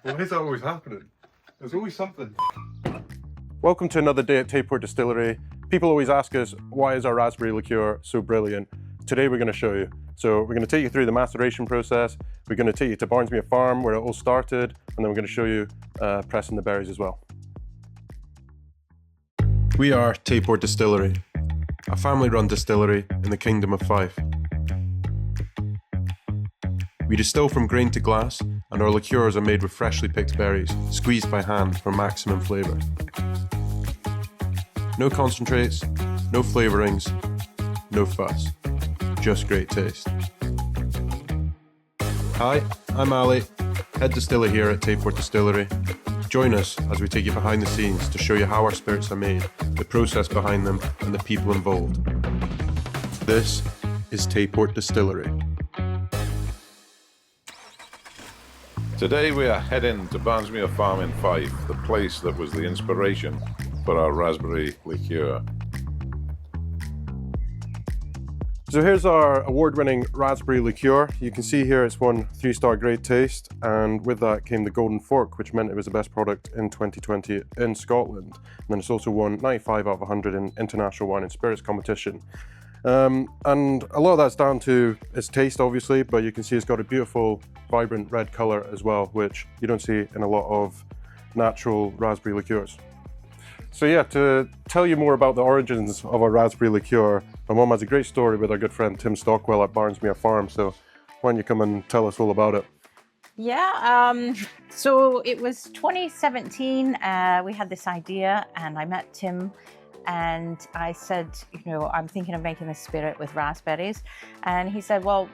Why is that always happening? There's always something. Welcome to another day at Tayport Distillery. People always ask us, why is our raspberry liqueur so brilliant? Today we're going to show you. So we're going to take you through the maceration process. We're going to take you to Barnsmuir Farm where it all started, and then we're going to show you pressing the berries as well. We are Tayport Distillery, a family-run distillery in the Kingdom of Fife. We distill from grain to glass, and our liqueurs are made with freshly picked berries, squeezed by hand for maximum flavour. No concentrates, no flavourings, no fuss, just great taste. Hi, I'm Ali, Head Distiller here at Tayport Distillery. Join us as we take you behind the scenes to show you how our spirits are made, the process behind them, and the people involved. This is Tayport Distillery. Today we are heading to Barnsmuir Farm in Fife, the place that was the inspiration for our raspberry liqueur. So here's our award-winning raspberry liqueur. You can see here it's won 3-star great taste, and with that came the Golden Fork, which meant it was the best product in 2020 in Scotland. And then it's also won 95 out of 100 in International Wine and Spirits competition. And a lot of that's down to its taste, obviously, but you can see it's got a beautiful, vibrant red color as well, which you don't see in a lot of natural raspberry liqueurs. So yeah, to tell you more about the origins of our raspberry liqueur, my mum has a great story with our good friend Tim Stockwell at Barnsmuir Farm. So why don't you come and tell us all about it? Yeah, so it was 2017. We had this idea, and I met Tim. And I said, I'm thinking of making a spirit with raspberries. And he said, well,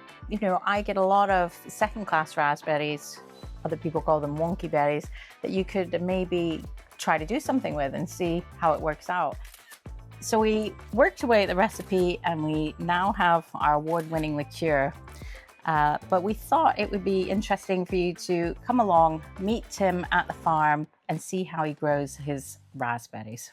I get a lot of second-class raspberries, other people call them wonky berries, that you could maybe try to do something with and see how it works out. So we worked away at the recipe, and we now have our award-winning liqueur. But we thought it would be interesting for you to come along, meet Tim at the farm, and see how he grows his raspberries.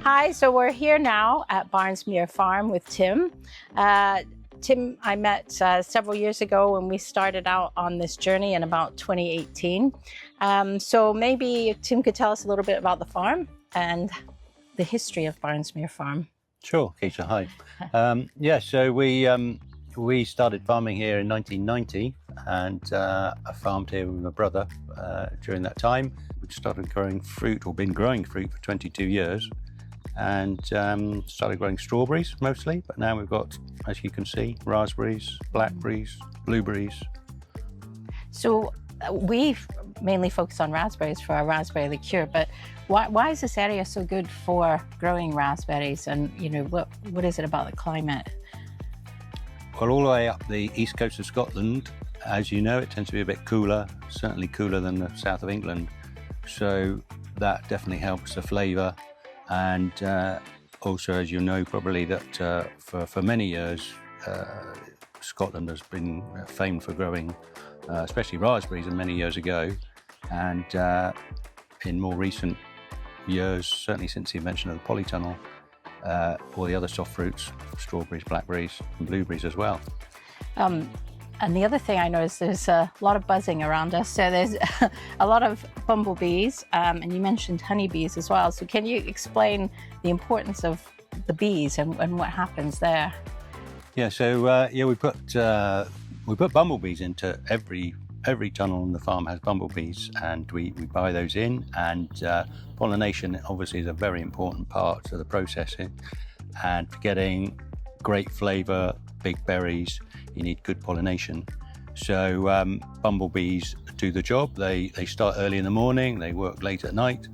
Hi, so we're here now at Barnsmuir Farm with Tim. Tim, I met several years ago when we started out on this journey in about 2018. So maybe Tim could tell us a little bit about the farm and the history of Barnsmuir Farm. Sure, Kecia, hi. Yeah, so we started farming here in 1990, and I farmed here with my brother during that time. We started growing fruit, or been growing fruit for 22 years. And started growing strawberries mostly, but now we've got, as you can see, raspberries, blackberries, blueberries. So we mainly focus on raspberries for our raspberry liqueur, but why is this area so good for growing raspberries, and what is it about the climate? Well, all the way up the east coast of Scotland, as you know, it tends to be a bit cooler, certainly cooler than the south of England, so that definitely helps the flavour. And also, as you know probably, that for many years Scotland has been famed for growing especially raspberries, and many years ago, and in more recent years, certainly since the invention of the polytunnel, all the other soft fruits, strawberries, blackberries and blueberries as well. And the other thing I noticed, there's a lot of buzzing around us. So there's a lot of bumblebees, and you mentioned honeybees as well. So can you explain the importance of the bees and what happens there? Yeah, so we put bumblebees into every tunnel on the farm has bumblebees, and we buy those in, and pollination obviously is a very important part of the processing. and for getting great flavour, big berries, you need good pollination. So bumblebees do the job. They start early in the morning, they work late at night.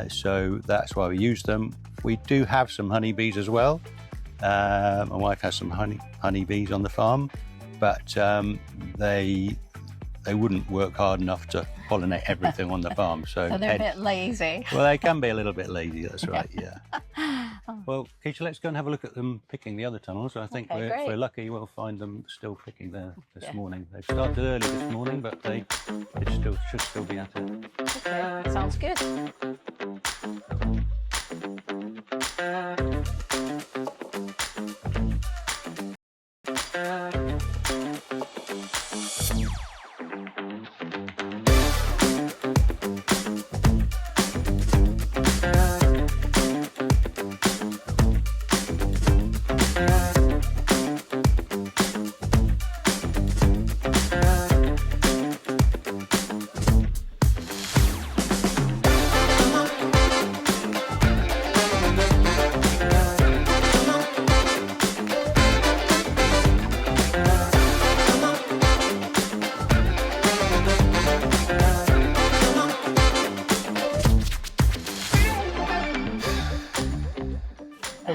So that's why we use them. We do have some honeybees as well. My wife has some honeybees on the farm, but they wouldn't work hard enough to pollinate everything on the farm. So they're a bit lazy. Well, they can be a little bit lazy, that's right, yeah. Well, Kecia, let's go and have a look at them picking the other tunnels. I think Okay, if we're lucky, we'll find them still picking there this morning. They started early this morning, but they should still be at it. Okay, sounds good.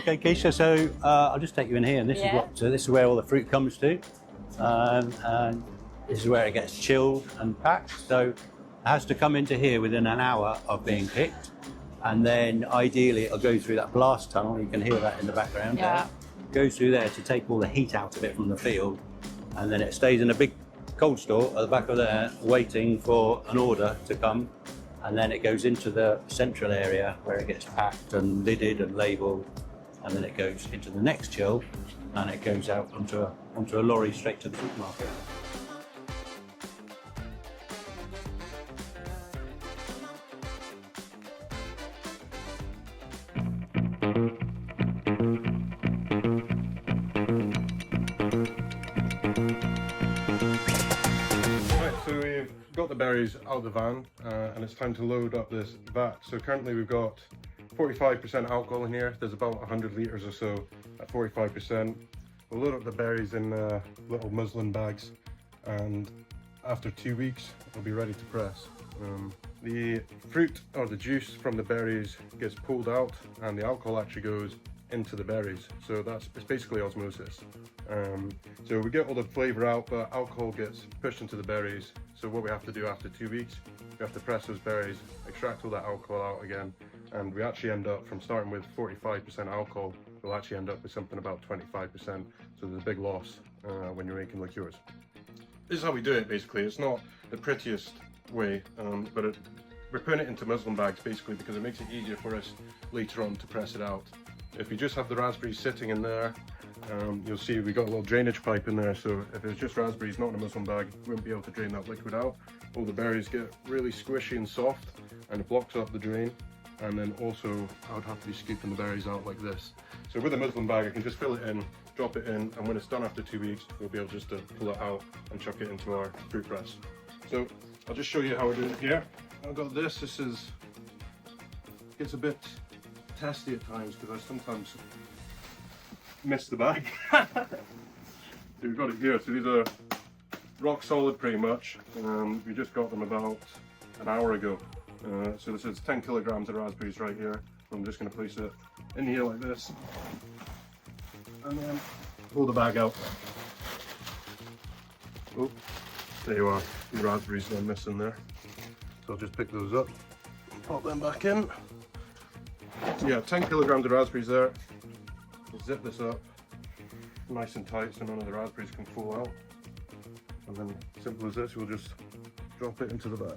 Okay, Kecia, so I'll just take you in here, and this is where all the fruit comes to, and this is where it gets chilled and packed. So it has to come into here within an hour of being picked, and then ideally it'll go through that blast tunnel. You can hear that in the background. Yeah. Goes through there to take all the heat out of it from the field, and then it stays in a big cold store at the back of there, waiting for an order to come, and then it goes into the central area where it gets packed and lidded and labelled. And then it goes into the next chill, and it goes out onto a lorry straight to the supermarket. Right, so we've got the berries out of the van, and it's time to load up this vat. So currently we've got 45% alcohol in here. There's about 100 litres or so at 45%. We'll load up the berries in little muslin bags, and after 2 weeks we'll be ready to press. The fruit or the juice from the berries gets pulled out, and the alcohol actually goes into the berries. So it's basically osmosis. So we get all the flavour out, but alcohol gets pushed into the berries. So what we have to do after 2 weeks, we have to press those berries, extract all that alcohol out again, and we actually end up, from starting with 45% alcohol, we'll actually end up with something about 25%. So there's a big loss when you're making liqueurs. This is how we do it basically. It's not the prettiest way, but we're putting it into muslin bags basically because it makes it easier for us later on to press it out. If you just have the raspberries sitting in there, you'll see we got a little drainage pipe in there, so if it's just raspberries not in a muslin bag, you won't be able to drain that liquid out. All the berries get really squishy and soft, and it blocks up the drain. And then also I would have to be scooping the berries out like this. So with a muslin bag I can just fill it in, drop it in, and when it's done after 2 weeks we'll be able just to pull it out and chuck it into our fruit press. So I'll just show you how we're doing it here. I've got this. Gets a bit testy at times because I sometimes miss the bag. So we've got it here. So these are rock solid pretty much. We just got them about an hour ago. So this is 10 kilograms of raspberries right here. I'm just going to place it in here like this, and then pull the bag out. Oh, there you are. The raspberries are missing there. So I'll just pick those up, pop them back in. So yeah, 10 kilograms of raspberries there. We'll zip this up nice and tight so none of the raspberries can fall out. And then, simple as this, we'll just drop it into the vat.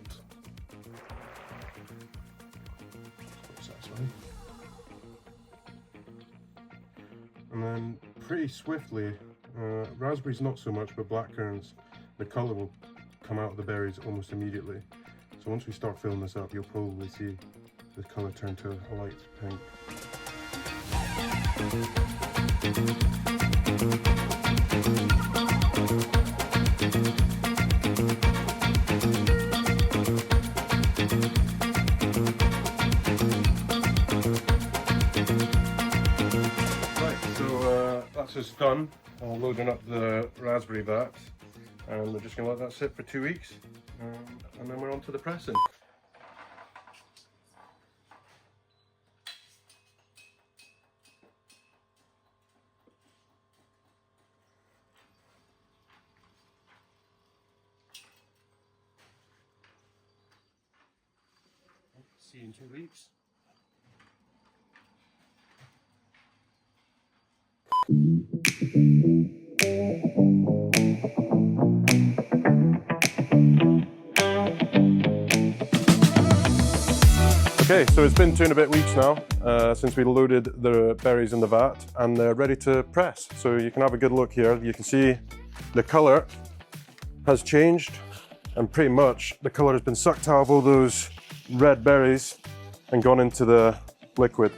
And then pretty swiftly, raspberries not so much, but blackcurrants, the colour will come out of the berries almost immediately. So once we start filling this up, you'll probably see the colour turn to a light pink. is done, loading up the raspberry vat, and we're just going to let that sit for 2 weeks, and then we're on to the pressing. See you in 2 weeks. Okay, so it's been 2 and a bit weeks now since we loaded the berries in the vat, and they're ready to press. So you can have a good look here. You can see the colour has changed, and pretty much the colour has been sucked out of all those red berries and gone into the liquid.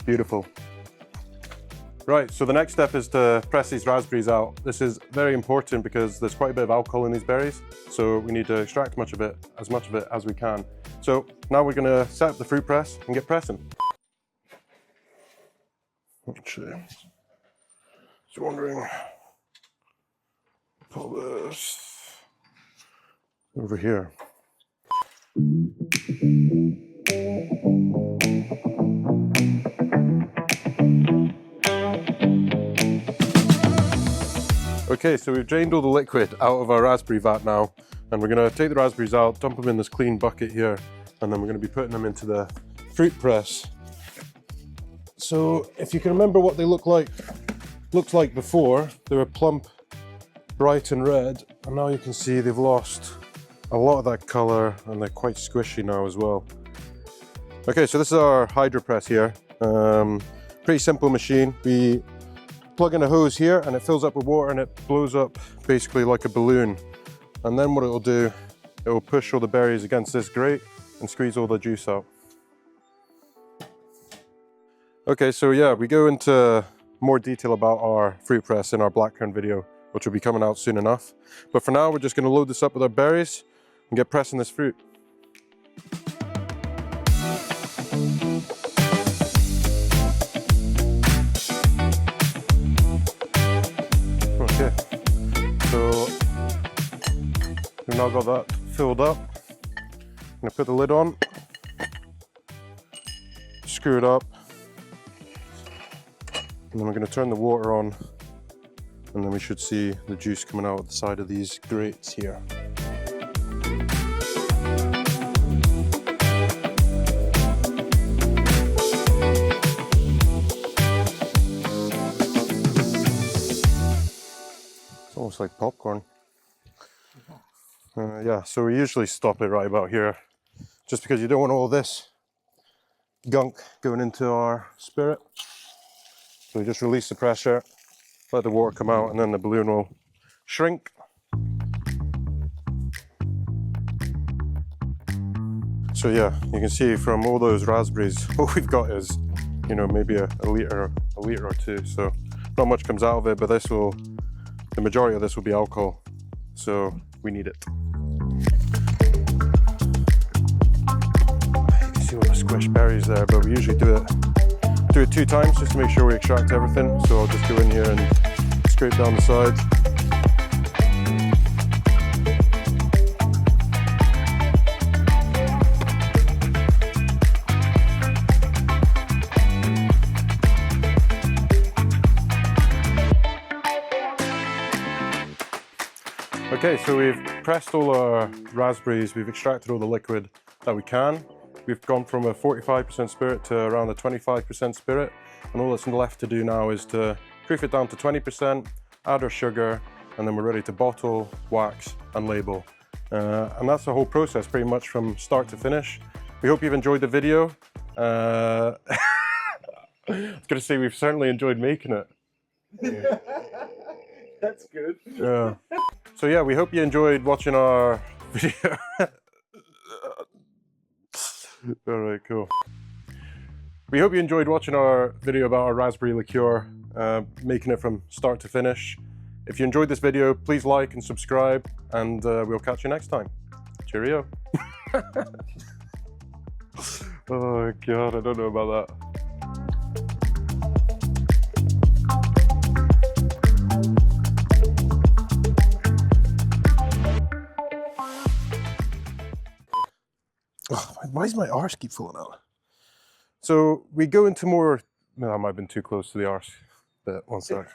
Beautiful. Right, so the next step is to press these raspberries out. This is very important because there's quite a bit of alcohol in these berries, so we need to extract as much of it as we can. So now we're going to set up the fruit press and get pressing. Actually, just wondering, put this over here. Okay, so we've drained all the liquid out of our raspberry vat now, and we're going to take the raspberries out, dump them in this clean bucket here, and then we're going to be putting them into the fruit press. So if you can remember what they looked like before, they were plump, bright and red, and now you can see they've lost a lot of that colour, and they're quite squishy now as well. Okay, so this is our hydro press here. Pretty simple machine. We plug in a hose here and it fills up with water and it blows up basically like a balloon. And then what it'll do, it will push all the berries against this grate and squeeze all the juice out. Okay, so yeah, we go into more detail about our fruit press in our blackcurrant video, which will be coming out soon enough. But for now, we're just going to load this up with our berries and get pressing this fruit. Okay, so we've now got that filled up. I'm going to put the lid on, screw it up, and then we're going to turn the water on, and then we should see the juice coming out the side of these grates here. It's almost like popcorn. Yeah, so we usually stop it right about here, just because you don't want all this gunk going into our spirit. So we just release the pressure, let the water come out, and then the balloon will shrink. So yeah, you can see from all those raspberries, what we've got is, you know, maybe a litre or two. So not much comes out of it, but this will, the majority of this will be alcohol. So we need it. You can see all the squished berries there, but we usually do it 2 times just to make sure we extract everything. So I'll just go in here and scrape down the sides. Okay, so we've pressed all our raspberries, we've extracted all the liquid that we can. We've gone from a 45% spirit to around a 25% spirit, and all that's left to do now is to proof it down to 20%, add our sugar, and then we're ready to bottle, wax, and label. And that's the whole process pretty much from start to finish. We hope you've enjoyed the video. I was going to say we've certainly enjoyed making it. Yeah. That's good. Yeah. So yeah, we hope you enjoyed watching our video. All right, cool. We hope you enjoyed watching our video about our raspberry liqueur, making it from start to finish. If you enjoyed this video, please like and subscribe, and we'll catch you next time. Cheerio. Oh God, I don't know about that. Oh, why does my arse keep falling out? So we go into more. No, I might have been too close to the arse. But one sec.